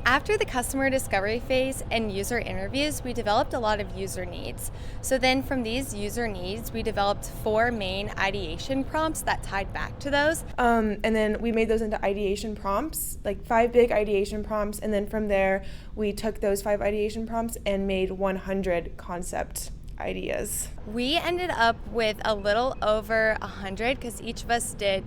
After the customer discovery phase and user interviews, we developed a lot of user needs. So then from these user needs, we developed 4 main ideation prompts that tied back to those. And then we made those into ideation prompts, like 5 big ideation prompts. And then from there, we took those 5 ideation prompts and made 100 concept ideas. We ended up with a little over 100 because each of us did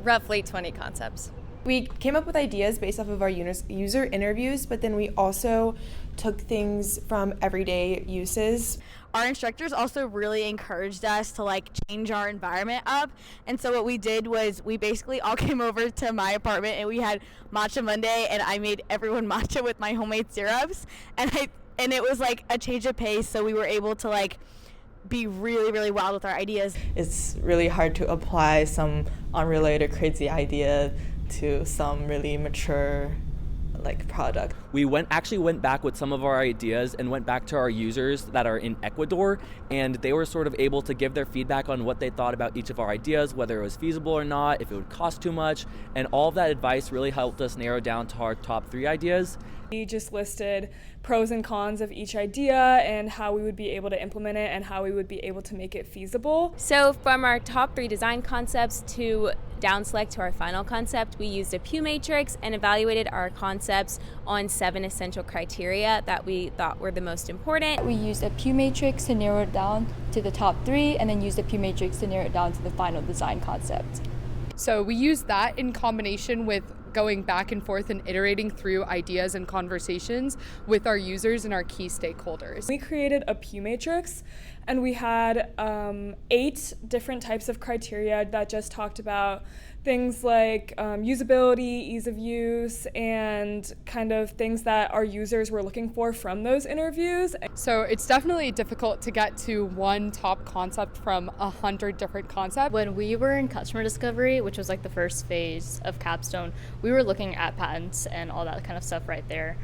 roughly 20 concepts. We came up with ideas based off of our user interviews, but then we also took things from everyday uses. Our instructors also really encouraged us to change our environment up. And so what we did was we basically all came over to my apartment and we had Matcha Monday, and I made everyone matcha with my homemade syrups. And it was like a change of pace, so we were able to be really, really wild with our ideas. It's really hard to apply some unrelated crazy idea to some really mature product. We actually went back with some of our ideas and went back to our users that are in Ecuador, and they were sort of able to give their feedback on what they thought about each of our ideas, whether it was feasible or not, if it would cost too much, and all of that advice really helped us narrow down to our top 3 ideas. We just listed pros and cons of each idea and how we would be able to implement it and how we would be able to make it feasible. So from our top 3 design concepts to down select to our final concept, we used a Pew matrix and evaluated our concepts on 7 essential criteria that we thought were the most important. We used a Pew matrix to narrow it down to the top 3, and then used a Pew matrix to narrow it down to the final design concept. So we used that in combination with going back and forth and iterating through ideas and conversations with our users and our key stakeholders. We created a Pew matrix, and we had 8 different types of criteria that just talked about things like usability, ease of use, and kind of things that our users were looking for from those interviews. So it's definitely difficult to get to one top concept from 100 different concepts. When we were in customer discovery, which was the first phase of Capstone, we were looking at patents and all that kind of stuff right there.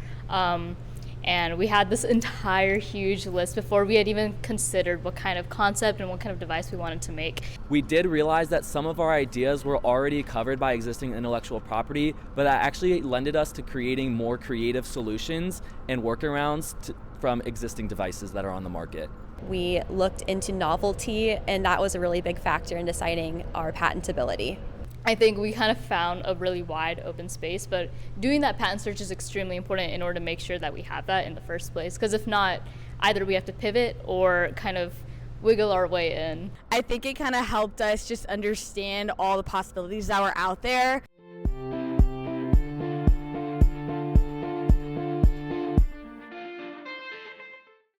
And we had this entire huge list before we had even considered what kind of concept and what kind of device we wanted to make. We did realize that some of our ideas were already covered by existing intellectual property, but that actually lended us to creating more creative solutions and workarounds from existing devices that are on the market. We looked into novelty, and that was a really big factor in deciding our patentability. I think we kind of found a really wide open space, but doing that patent search is extremely important in order to make sure that we have that in the first place, because if not, either we have to pivot or kind of wiggle our way in. I think it kind of helped us just understand all the possibilities that were out there.